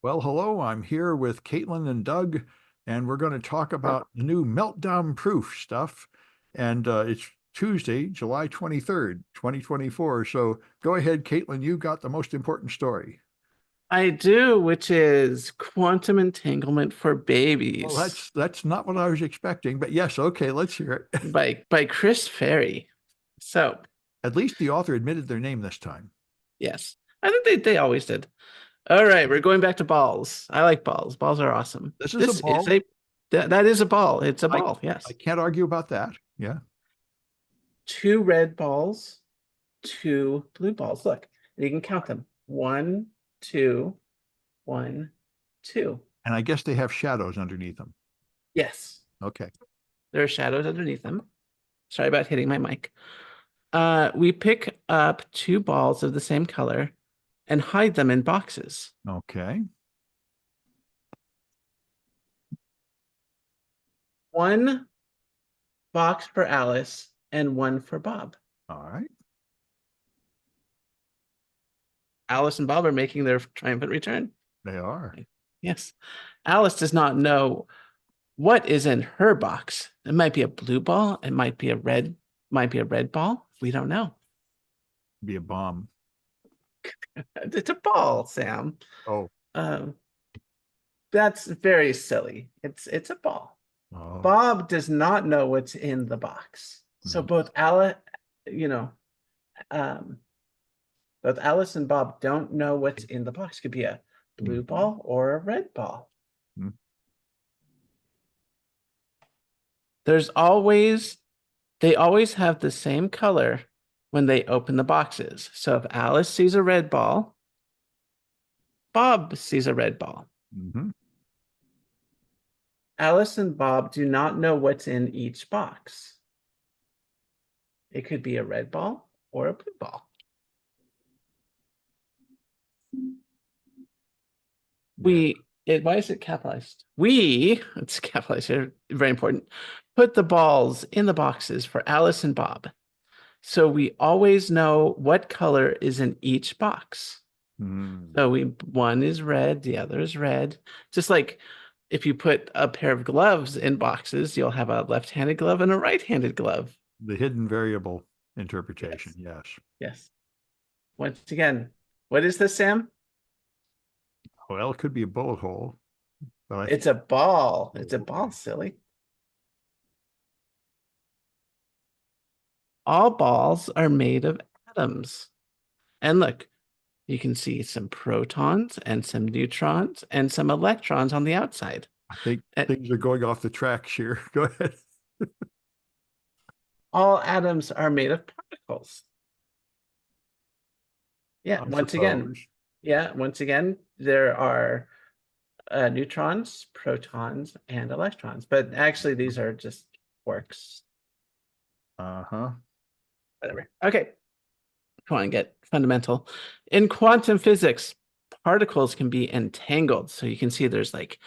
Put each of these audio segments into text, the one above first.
Well, hello, I'm here with Caitlin and Doug, and we're going to talk about the new Meltdown-Proof stuff. And it's Tuesday, July 23rd, 2024. So go ahead, Caitlin, you got the most important story. I do, which is quantum entanglement for Well, babies that's not what I was expecting, but yes, okay, let's hear it. by Chris Ferry. So, At least the author admitted their name this time. yes, I think they always did. All right, we're going back to balls. I like balls. Balls are awesome. This is a This is ball. a that is a ball. It's a I ball. I Yes. can't argue about that. Yeah. Two red balls, two blue balls. Look, you can count them. One, two, one, two. And I guess they have shadows underneath them. Yes, Okay. there are shadows underneath them. Sorry about hitting my mic. We pick up two balls of the same color and hide them in boxes. Okay. One box for Alice and one for Bob. All right. Alice and Bob are making their triumphant return. They are. Yes. Alice does not know what is in her box. It might be a blue ball, it might be a red ball. We don't know. Be a bomb. It's a ball, Sam. Oh. Um, that's very silly. It's a ball. Oh. Bob does not know what's in the box. So Mhm. both Alice, you know, um, both Alice and Bob don't know what's in the box. Could be a blue Mhm. ball or a red ball. Mhm. There's they always have the same color when they open the boxes. So if Alice sees a red ball, Bob sees a red ball. Mhm. Alice and Bob do not know what's in each box. It could be a red ball or a blue ball. Yeah. Why is it capitalized? It's capitalized here, very important, put the balls in the boxes for Alice and Bob. So we always know what color is in each box. Mm. So one is red, the other is red. Just like if you put a pair of gloves in boxes, you'll have a left-handed glove and a right-handed glove. The hidden variable interpretation. Yes. Yes. Yes. Once again, what is this, Sam? Well, it could be a bullet hole, but I It's think. a ball. Oh, It's a ball, okay. silly. All balls are made of atoms. And look, you can see some protons and some neutrons and some electrons on the outside. I think And things are going off the tracks here. Go ahead. all atoms are made of particles. Yeah, I once again. suppose. Yeah, once again, there are neutrons, protons, and electrons. But actually, these are just quarks. Uh-huh. Whatever. Okay, come on, get fundamental. In quantum physics, particles can be entangled. So you can see there's like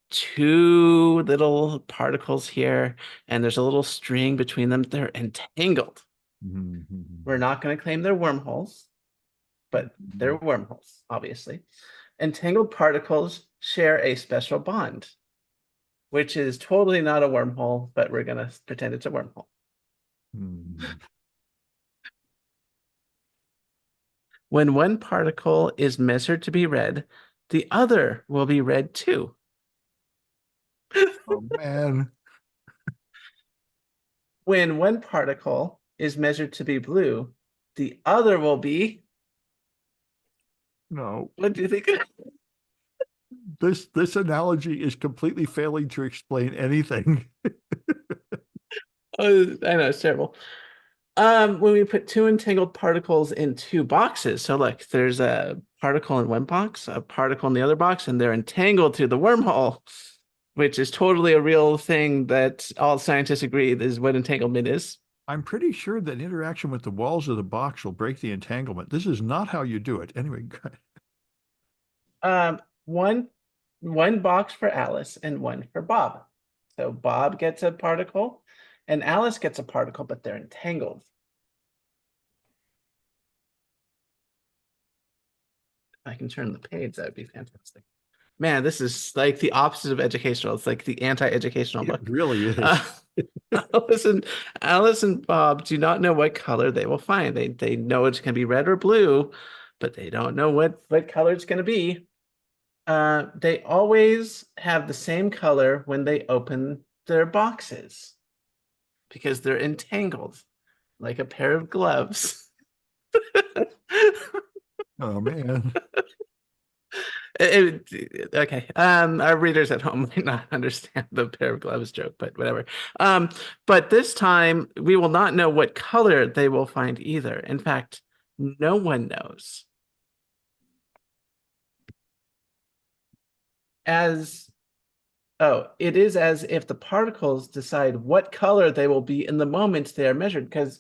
two little particles here, and there's a little string between them. They're entangled. We're Mhm. not going to claim they're wormholes, but they're Mhm. wormholes, obviously. Entangled particles share a special bond, which is totally not a wormhole, but we're going to pretend it's a wormhole. Mhm. When one particle is measured to be red, the other will be red too. Oh man. When one particle is measured to be blue, the other will be. No. What do you think? This analogy is completely failing to explain anything. Oh, I know it's terrible. When we put two entangled particles in two boxes, so look, there's a particle in one box, a particle in the other box, and they're entangled through the wormhole, which is totally a real thing that all scientists agree is what entanglement is. I'm pretty sure that interaction with the walls of the box will break the entanglement. This is not how you do it. Anyway, Um, one one box for Alice and one for Bob. So Bob gets a particle and Alice gets a particle, but they're entangled. If I can turn the page, that would be fantastic. Man, this is like the opposite of educational. It's like the anti-educational It book. really is. Uh, Alice and Alice and Bob do not know what color they will find. They know it's going to be red or blue, but they don't know what color it's going to be. They always have the same color when they open their boxes because they're entangled like a pair of gloves. Oh man. Okay. Our readers at home might not understand the pair of gloves joke, but whatever. But this time we will not know what color they will find either. In fact, no one knows. As it is as if the particles decide what color they will be in the moment they are measured. Because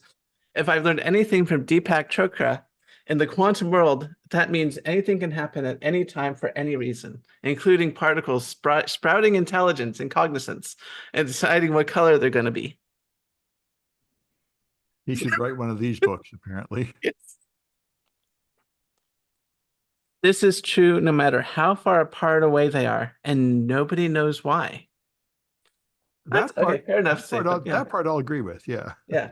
if I've learned anything from Deepak Chopra, in the quantum world, that means anything can happen at any time for any reason, including particles sprouting intelligence and cognizance and deciding what color they're going to be. He should write one of these books, apparently. Yes. This is true no matter how far apart away they are, and nobody knows why. That's That okay. part, Fair enough. Safe, but yeah, that part I'll agree with. Yeah. yeah.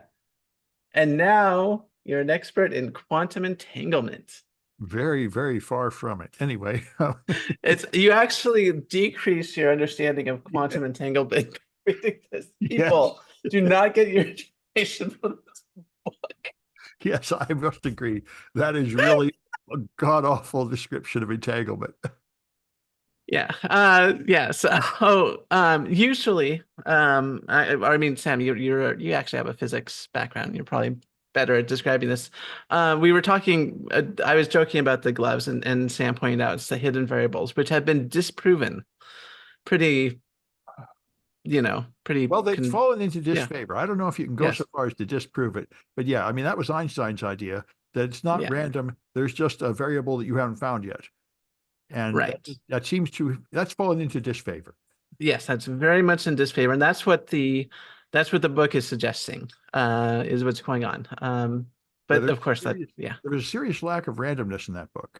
And now you're an expert in quantum entanglement. Very, very far from it. Anyway. It's you actually decrease your understanding of quantum entanglement by reading this. Yes. People do not get your information from this book. Yes, I must agree. That is really a god awful description of entanglement. Yeah. Yeah. So, usually, I mean, Sam, you actually have a physics background. You're probably better at describing this. We were talking. I was joking about the gloves, and Sam pointed out it's the hidden variables, which have been disproven. Pretty, pretty. Well, they've fallen into Yeah. disfavor. I don't know if you can go Yes. so far as to disprove it, but yeah, I mean, that was Einstein's idea that it's not Yeah. random. There's just a variable that you haven't found yet. And Right. that's fallen into disfavor. Yes, that's very much in disfavor, and that's what the book is suggesting, is what's going on. But there's of course, serious, yeah, there was a serious lack of randomness in that book.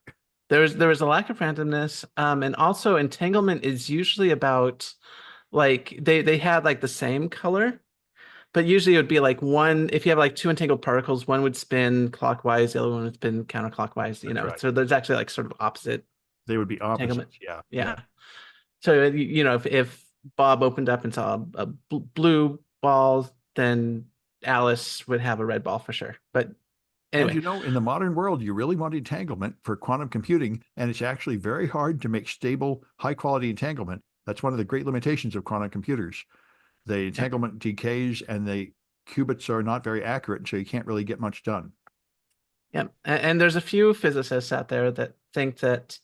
there was a lack of randomness, and also entanglement is usually about like they had like the same color, but usually it would be like one if you have like two entangled particles, one would spin clockwise, the other one would spin counterclockwise. That's right. So there's actually like sort of opposite They would be entanglement. opposites. Yeah. Yeah. So if Bob opened up and saw a blue ball, then Alice would have a red ball for sure. But And anyway, in the modern world, you really want entanglement for quantum computing, and it's actually very hard to make stable, high quality entanglement. That's one of the great limitations of quantum computers. The yeah, entanglement decays and the qubits are not very accurate, so you can't really get much done. yeah. And there's a few physicists out there that think that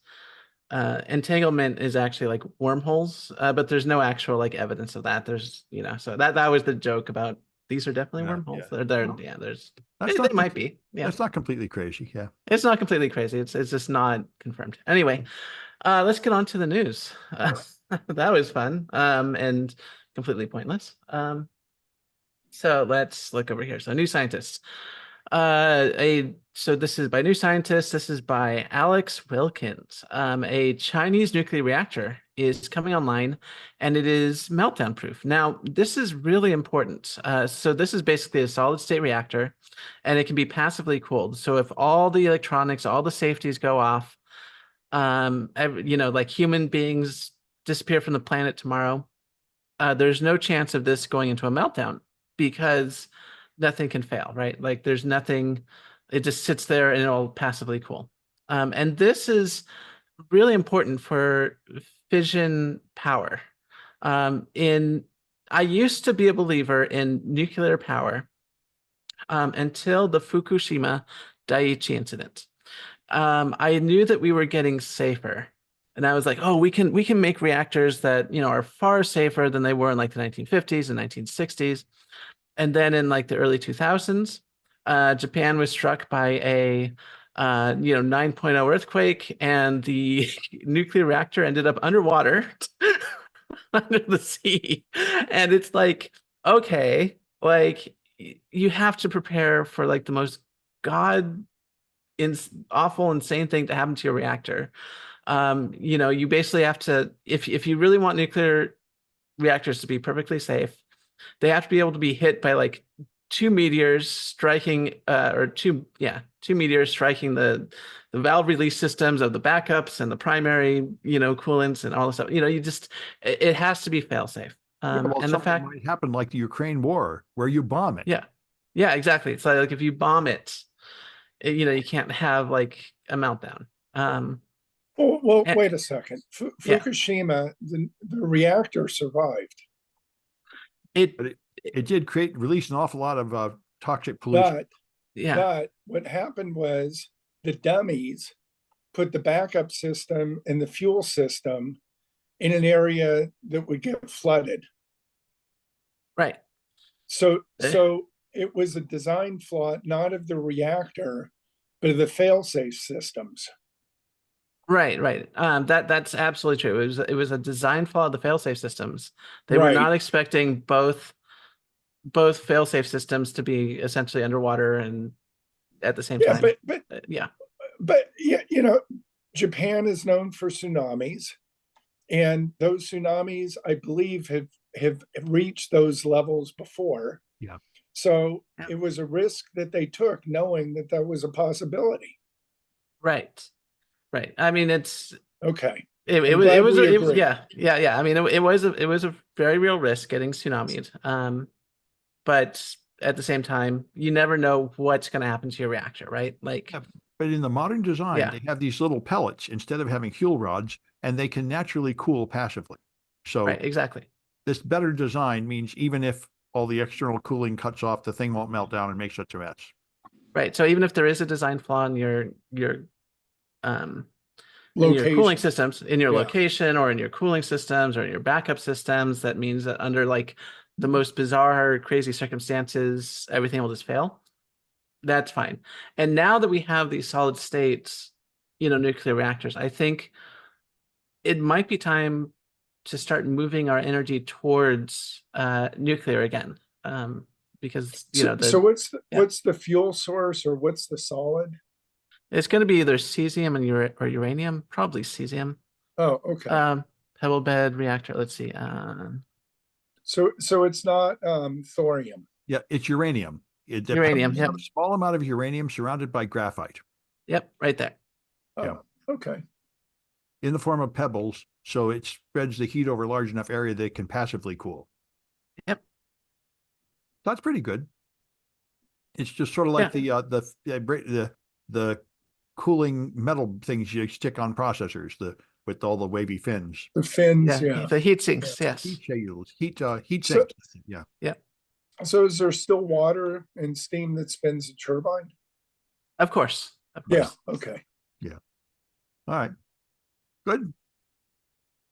entanglement is actually like wormholes, but there's no actual like evidence of that. There's so that was the joke about these are definitely Yeah, wormholes. yeah. They're Well, yeah. that's They not might be. Yeah, that's not completely crazy. Yeah. it's not completely crazy. It's just not confirmed. Anyway, let's get on to the news. That was fun, and completely pointless. So let's look over here. So New Scientists. So this is by New Scientist. This is by Alex Wilkins. A Chinese nuclear reactor is coming online, and it is meltdown proof. Now, this is really important. So this is basically a solid state reactor, and it can be passively cooled. So if all the electronics, all the safeties go off, like human beings disappear from the planet tomorrow, there's no chance of this going into a meltdown because nothing can fail, right? Like there's nothing, it just sits there and it'll passively cool. And this is really important for fission power. I used to be a believer in nuclear power until the Fukushima Daiichi incident. I knew that we were getting safer. And I was like, oh, we can make reactors that, are far safer than they were in like the 1950s and 1960s. And then in like the early 2000s, Japan was struck by a 9.0 earthquake, and the nuclear reactor ended up underwater under the sea. And it's like, okay, like you have to prepare for like the most god awful insane thing to happen to your reactor. You basically have to, if you really want nuclear reactors to be perfectly safe, they have to be able to be hit by like two meteors striking, two meteors striking the valve release systems of the backups and the primary, coolants and all this stuff. It has to be fail safe. Yeah, well, And the something fact, might happen like the Ukraine war where you bomb it. yeah, yeah, exactly. It's like if you bomb it, you can't have like a meltdown. Well, And, wait a second. yeah, Fukushima, the reactor survived, it, But it did release an awful lot of toxic pollution. but yeah, but what happened was the dummies put the backup system and the fuel system in an area that would get flooded. right. So Eh, so it was a design flaw, not of the reactor, but of the failsafe systems. Right, right. That's absolutely true. It was a design flaw of the failsafe systems. They were Right. not expecting both failsafe systems to be essentially underwater and at the same Yeah, time. but Yeah, yeah, Japan is known for tsunamis, and those tsunamis, I believe, have reached those levels before. Yeah. So yeah. it was a risk that they took, knowing that that was a possibility. Right, right. I mean, Okay, it I'm was it glad was we it was agree. yeah, yeah, yeah. I mean, it was a very real risk getting tsunamied. But at the same time, you never know what's going to happen to your reactor, right? Like, Yeah, but in the modern design, yeah, they have these little pellets instead of having fuel rods, and they can naturally cool passively. So right, exactly. this better design means even if all the external cooling cuts off, the thing won't melt down and make such a mess. Right. So even if there is a design flaw um in your cooling Location. systems, in your Yeah. location or in your cooling systems or in your backup systems, that means that under like the most bizarre, crazy circumstances, everything will just fail. That's fine. And now that we have these solid states, nuclear reactors, I think it might be time to start moving our energy towards nuclear again. Because So yeah, what's the fuel source, or what's the solid? it's going to be either cesium or uranium, probably cesium. Oh, okay. Um, Pebble bed reactor. Let's see. So it's not thorium. Yeah, it's uranium. The Uranium. pebbles have Yep. a small amount of uranium surrounded by graphite. Yep. Right there. Yeah. Oh, okay. In the form of pebbles, so it spreads the heat over a large enough area that it can passively cool. Yep. That's pretty good. It's just sort of like Yeah. the cooling metal things you stick on processors, with all the wavy fins. The fins, Yeah. yeah. The heat sinks. Yes. Heat shields, heat So sinks. Yeah. Yeah. so is there still water and steam that spins a turbine? Of course. Of Yeah, course. okay. Yeah. All right. Good.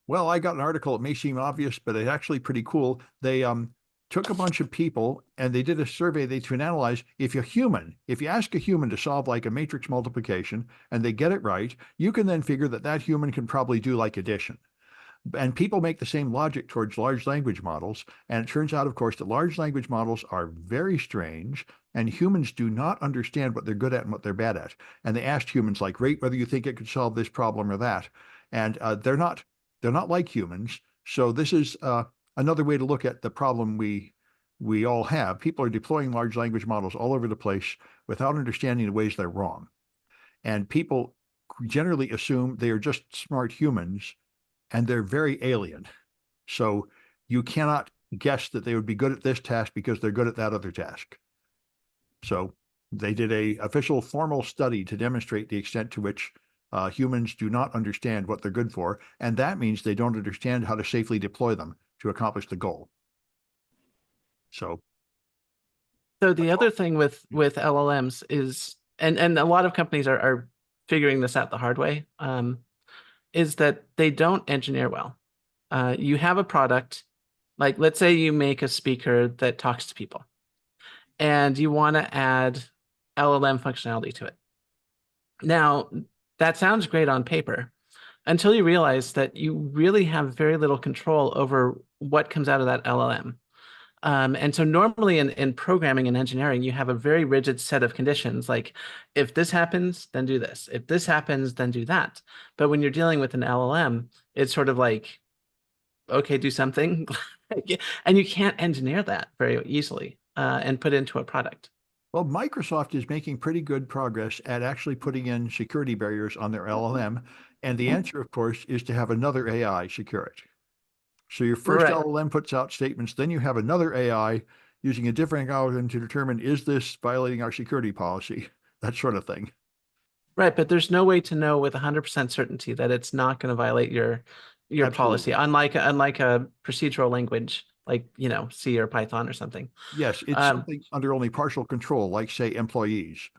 Well, I got an article. It may seem obvious, but it's actually pretty cool. They took a bunch of people and they did a survey to analyze if you ask a human to solve like a matrix multiplication and they get it right, you can then figure that human can probably do like addition. And people make the same logic towards large language models. And it turns out, of course, that large language models are very strange and humans do not understand what they're good at and what they're bad at. And they asked humans like, rate whether you think it could solve this problem or that. And they're not like humans. So this is another way to look at the problem we all have. People are deploying large language models all over the place without understanding the ways they're wrong. And people generally assume they are just smart humans and they're very alien. So you cannot guess that they would be good at this task because they're good at that other task. So they did a official formal study to demonstrate the extent to which humans do not understand what they're good for, and that means they don't understand how to safely deploy them to accomplish the goal. So The other thing with LLMs is, and a lot of companies are figuring this out the hard way, is that they don't engineer well. You have a product, like let's say you make a speaker that talks to people, and you want to add LLM functionality to it. Now, that sounds great on paper until you realize that you really have very little control over what comes out of that LLM. And so normally in programming and engineering, you have a very rigid set of conditions. Like if this happens, then do this. If this happens, then do that. But when you're dealing with an LLM, it's sort of like, okay, do something. And you can't engineer that very easily and put into a product. Well, Microsoft is making pretty good progress at actually putting in security barriers on their LLM. And the answer, of course, is to have another AI secure it. So your first Right. LLM puts out statements, then you have another AI using a different algorithm to determine, is this violating our security policy? That sort of thing. Right, but there's no way to know with 100% certainty that it's not going to violate your policy, Absolutely. unlike a procedural language like, C or Python or something. Yes, it's something under only partial control, like say employees.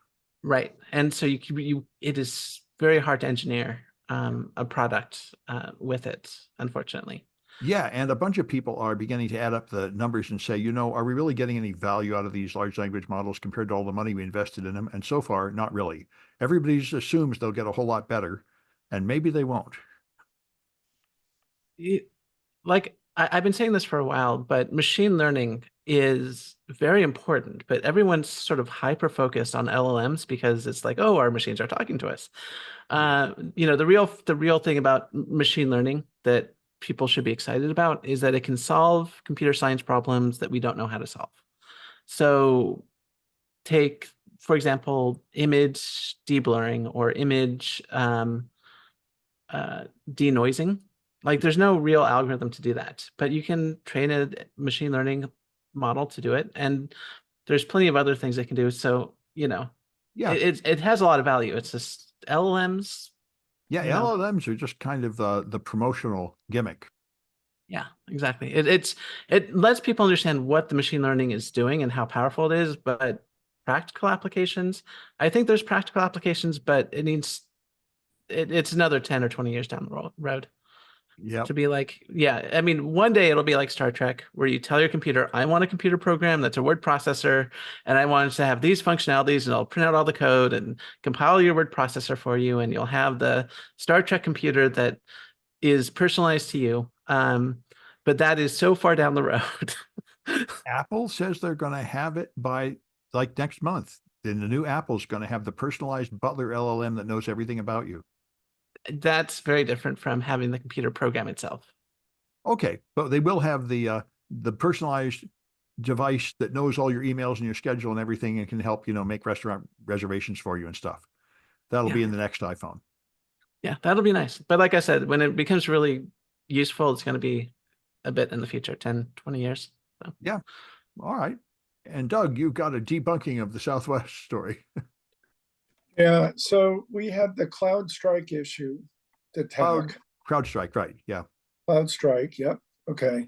Right. And so it is very hard to engineer a product with it, unfortunately. Yeah, and a bunch of people are beginning to add up the numbers and say, are we really getting any value out of these large language models compared to all the money we invested in them? And so far, not really. Everybody assumes they'll get a whole lot better, and maybe they won't. I've been saying this for a while, but machine learning is very important, but everyone's sort of hyper focused on LLMs because it's like, oh, our machines are talking to us. The real thing about machine learning that people should be excited about is that it can solve computer science problems that we don't know how to solve. So take, for example, image deblurring or image denoising. Like there's no real algorithm to do that, but you can train a machine learning model to do it. And there's plenty of other things they can do. So, Yeah. it has a lot of value. It's just LLMs. Yeah, LLMs are just kind of the promotional gimmick. Yeah, exactly. It lets people understand what the machine learning is doing and how powerful it is, but practical applications, I think there's practical applications, but it's another 10 or 20 years down the road. Yeah. To be like, yeah, I mean, one day it'll be like Star Trek, where you tell your computer, I want a computer program that's a word processor, and I want it to have these functionalities, and I'll print out all the code and compile your word processor for you, and you'll have the Star Trek computer that is personalized to you. But that is so far down the road. Apple says they're going to have it by like next month. Then the new Apple's going to have the personalized Butler LLM that knows everything about you. That's very different from having the computer program itself. Okay, but they will have the personalized device that knows all your emails and your schedule and everything and can help, make restaurant reservations for you and stuff. That'll be in the next iPhone. Yeah, that'll be nice. But like I said, when it becomes really useful, it's going to be a bit in the future, 10, 20 years. So. Yeah. All right. And Doug, you got a debunking of the Southwest story. Yeah, so we had the CloudStrike issue, the attack. CrowdStrike, right? Yeah. CloudStrike, yep. Okay.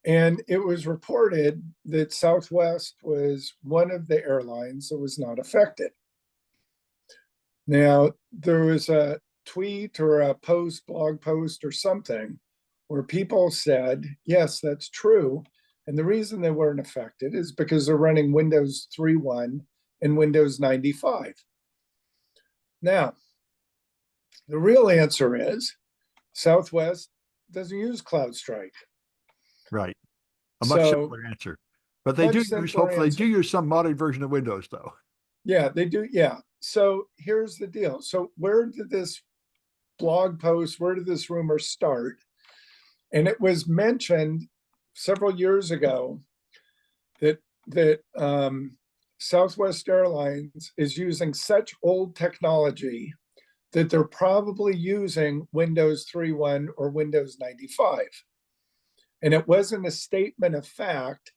And it was reported that Southwest was one of the airlines that was not affected. Now, there was a tweet or a blog post or something where people said, yes, that's true. And the reason they weren't affected is because they're running Windows 3.1 and Windows 95. Now, the real answer is Southwest doesn't use CloudStrike. Right. A much simpler answer. But they do use, hopefully, they do use some modern version of Windows, though. Yeah, they do. Yeah. So here's the deal. So where did this blog post, where did this rumor start? And it was mentioned several years ago that Southwest Airlines is using such old technology that they're probably using Windows 3.1 or Windows 95. And it wasn't a statement of fact,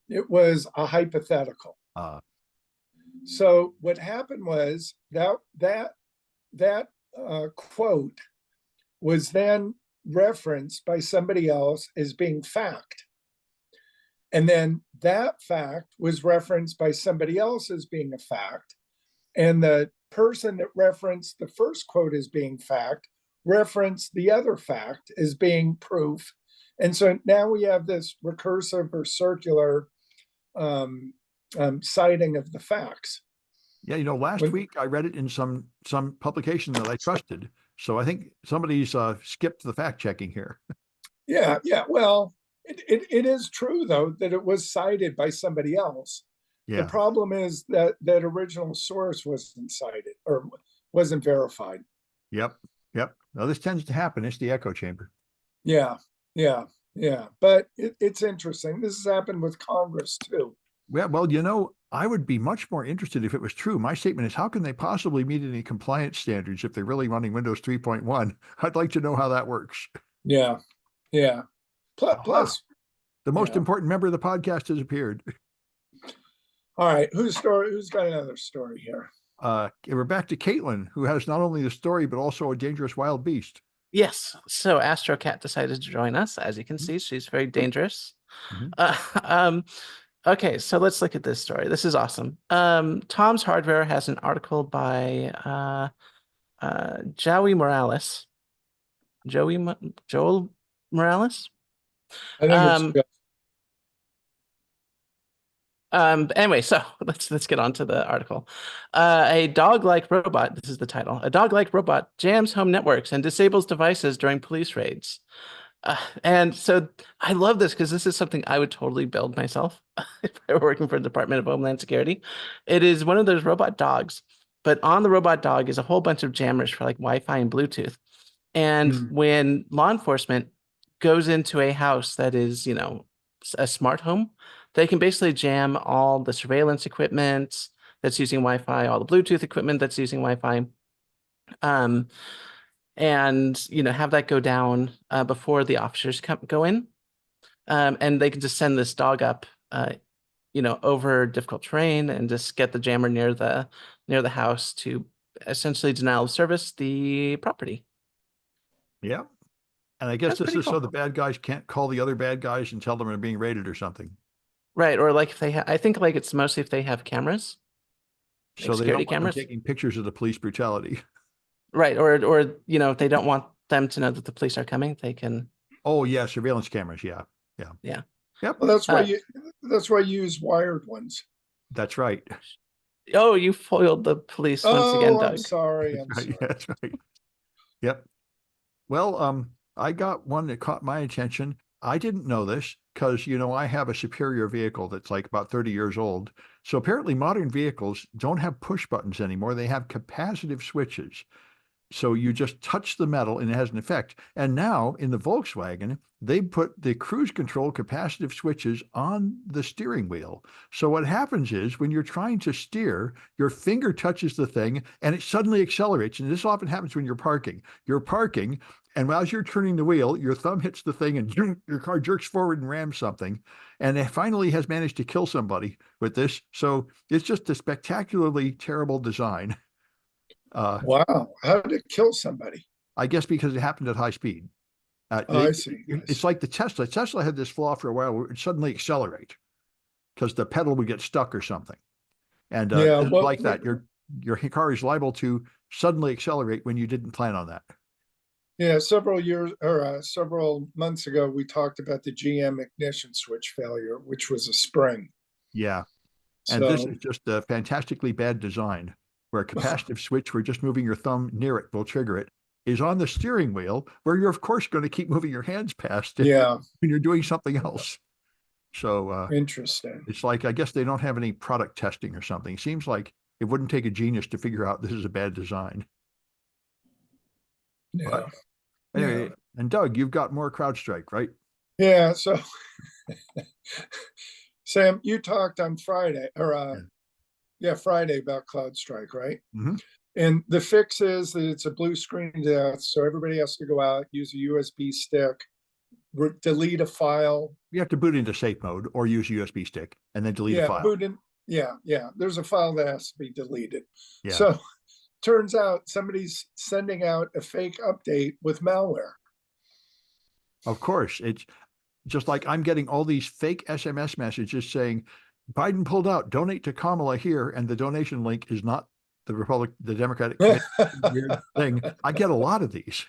it was a hypothetical. So what happened was that quote was then referenced by somebody else as being fact. And then that fact was referenced by somebody else as being a fact. And the person that referenced the first quote as being fact referenced the other fact as being proof. And so now we have this recursive or circular citing of the facts. Yeah, last week I read it in some publication that I trusted. So I think somebody's skipped the fact checking here. Yeah. Well, It is true though that it was cited by somebody else. The Yeah. problem is that that original source wasn't cited or wasn't verified. Yep. Yep. Now this tends to happen. It's the echo chamber. Yeah, yeah, yeah. But it's interesting. This has happened with Congress too. Yeah, well, you know, I would be much more interested if it was true. My statement is, how can they possibly meet any compliance standards if they're really running Windows 3.1? I'd like to know how that works. Yeah, yeah. Plus, Aha, the most yeah. important member of the podcast has appeared. All right. Who's got another story here? We're back to Caitlin, who has not only the story, but also a dangerous wild beast. Yes. So Astro Cat decided to join us. As you can see, she's very dangerous. Mhm. Okay, so let's look at this story. This is awesome. Tom's Hardware has an article by Joey Morales. Joel Morales? I think it's Anyway, so let's get on to the article. A dog-like robot, this is the title. A dog-like robot jams home networks and disables devices during police raids. And so I love this because this is something I would totally build myself if I were working for the Department of Homeland Security. It is one of those robot dogs, but on the robot dog is a whole bunch of jammers for like Wi-Fi and Bluetooth. And when law enforcement goes into a house that is, a smart home, they can basically jam all the surveillance equipment that's using Wi-Fi, all the Bluetooth equipment that's using Wi-Fi. And have that go down before the officers go in, and they can just send this dog up, over difficult terrain and just get the jammer near the house to essentially denial of service the property. Yeah. And I guess That's this pretty is so cool. the bad guys can't call the other bad guys and tell them they're being raided or something. Right, or like if they I think like it's mostly if they have cameras, like So they security don't want them cameras. taking pictures of the police brutality. Right, or if they don't want them to know that the police are coming, they can. Oh yeah, surveillance cameras. Yeah. Yeah. Yep. well, that's why you use wired ones. That's right. Oh, you foiled the police once again, Oh, I'm Doug. sorry. I'm Right. sorry. Yeah, that's right. Yep. Well, I got one that caught my attention. I didn't know this because, I have a Superior vehicle that's like about 30 years old. So apparently modern vehicles don't have push buttons anymore. They have capacitive switches. So you just touch the metal and it has an effect. And now in the Volkswagen, they put the cruise control capacitive switches on the steering wheel. So what happens is when you're trying to steer, your finger touches the thing and it suddenly accelerates. And this often happens when you're parking. You're parking, and as you're turning the wheel, your thumb hits the thing and your car jerks forward and rams something. And it finally has managed to kill somebody with this. So it's just a spectacularly terrible design. Wow. How did it kill somebody? I guess because it happened at high speed. I see. It's like the Tesla. Tesla had this flaw for a while where it would suddenly accelerate because the pedal would get stuck or something. And Yeah, it's well, like that. Your car is liable to suddenly accelerate when you didn't plan on that. yeah, several months ago, we talked about the GM ignition switch failure, which was a spring. Yeah. And this So is just a fantastically bad design where a capacitive switch where just moving your thumb near it will trigger it is on the steering wheel where you're of course going to keep moving your hands past it yeah, when you're doing something else. So interesting. it's like, I guess they don't have any product testing or something. It seems like it wouldn't take a genius to figure out this is a bad design. Yeah. But anyway, and Doug, you've got more CrowdStrike, right? Yeah. So Sam, you talked on Friday Friday about CloudStrike, right? Mm-hmm. And the fix is that it's a blue screen death. So everybody has to go out, use a USB stick, delete a file. You have to boot into safe mode or use a USB stick and then delete a file. Boot in. Yeah. There's a file that has to be deleted. Yeah. So turns out somebody's sending out a fake update with malware. Of course. It's just like I'm getting all these fake SMS messages saying Biden pulled out, donate to Kamala here, and the donation link is not the Democratic weird thing. I get a lot of these.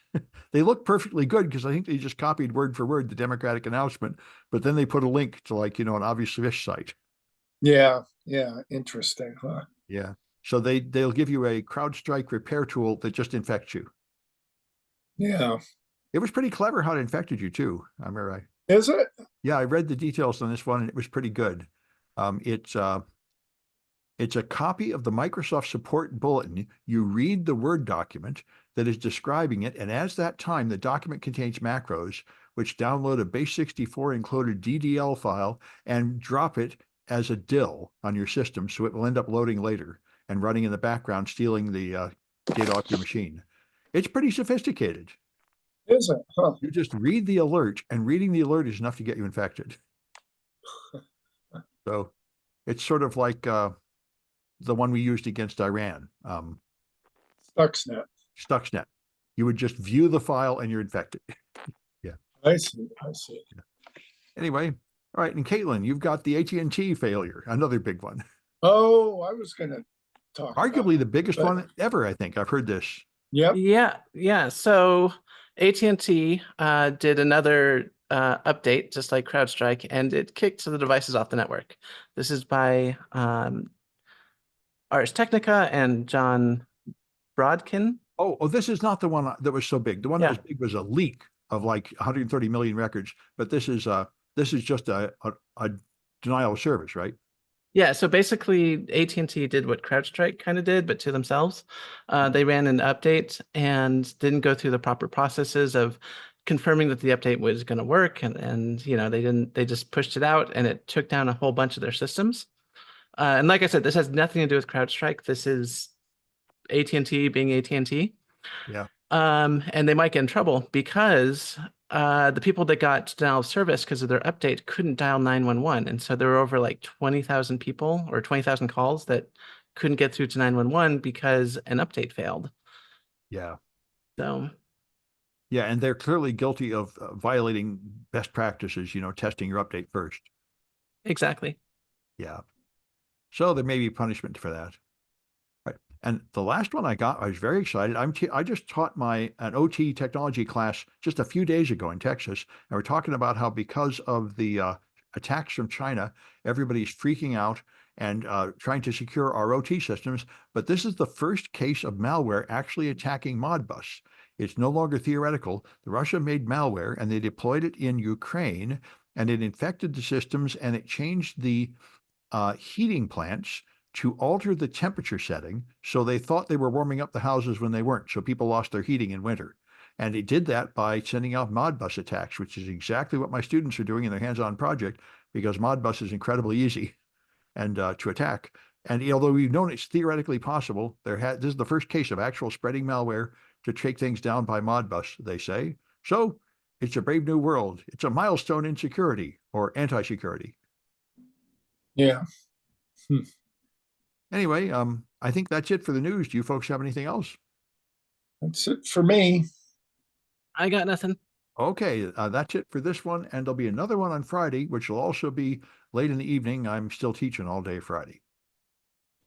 They look perfectly good because I think they just copied word for word the Democratic announcement, but then they put a link to an obvious fish site. Yeah. Interesting, huh? Yeah. So they'll give you a CrowdStrike repair tool that just infects you. Yeah. It was pretty clever how it infected you too. Am I right? Is it? Yeah, I read the details on this one and it was pretty good. It's a copy of the Microsoft support bulletin. You read the Word document that is describing it, and as that time, the document contains macros which download a base64 encoded DDL file and drop it as a DIL on your system, so it will end up loading later and running in the background, stealing the data off your machine. It's pretty sophisticated. Is it? Huh. You just read the alert, and reading the alert is enough to get you infected. So it's sort of like the one we used against Iran, Stuxnet. Stuxnet. You would just view the file and you're infected. Yeah. I see. I see. Yeah. Anyway, all right. And Caitlin, you've got the AT&T failure, another big one. Oh, I was going to talk Arguably about the biggest but- one ever, I think. I've heard this. Yep. Yeah. So AT&T did another update, just like CrowdStrike, and it kicked the devices off the network. This is by Ars Technica and John Brodkin. Oh, this is not the one that was so big. The one that was big was a leak of like 130 million records, but this is just a denial of service, right? Yeah, so basically AT&T did what CrowdStrike kind of did, but to themselves. They ran an update and didn't go through the proper processes of confirming that the update was going to work, and they just pushed it out, and it took down a whole bunch of their systems. And like I said, this has nothing to do with CrowdStrike. This is AT&T being AT&T. Yeah. And they might get in trouble because the people that got denial of service because of their update couldn't dial 911. And so there were over like 20,000 people or 20,000 calls that couldn't get through to 911 because an update failed. Yeah. So. Yeah, and they're clearly guilty of violating best practices, testing your update first. Exactly. Yeah. So there may be punishment for that. Right. And the last one I got, I was very excited. I just taught an OT technology class just a few days ago in Texas, and we're talking about how because of the attacks from China, everybody's freaking out and trying to secure our OT systems. But this is the first case of malware actually attacking Modbus. It's no longer theoretical. The Russia made malware and they deployed it in Ukraine, and it infected the systems, and it changed the heating plants to alter the temperature setting. So they thought they were warming up the houses when they weren't. So people lost their heating in winter. And it did that by sending out Modbus attacks, which is exactly what my students are doing in their hands-on project, because Modbus is incredibly easy and to attack. And although we've known it's theoretically possible, this is the first case of actual spreading malware to take things down by Modbus, they say. So it's a brave new world. It's a milestone in security or anti-security. Yeah. Anyway, I think that's it for the news. Do you folks have anything else? That's it for me. I got nothing. Okay, that's it for this one. And there'll be another one on Friday, which will also be late in the evening. I'm still teaching all day Friday.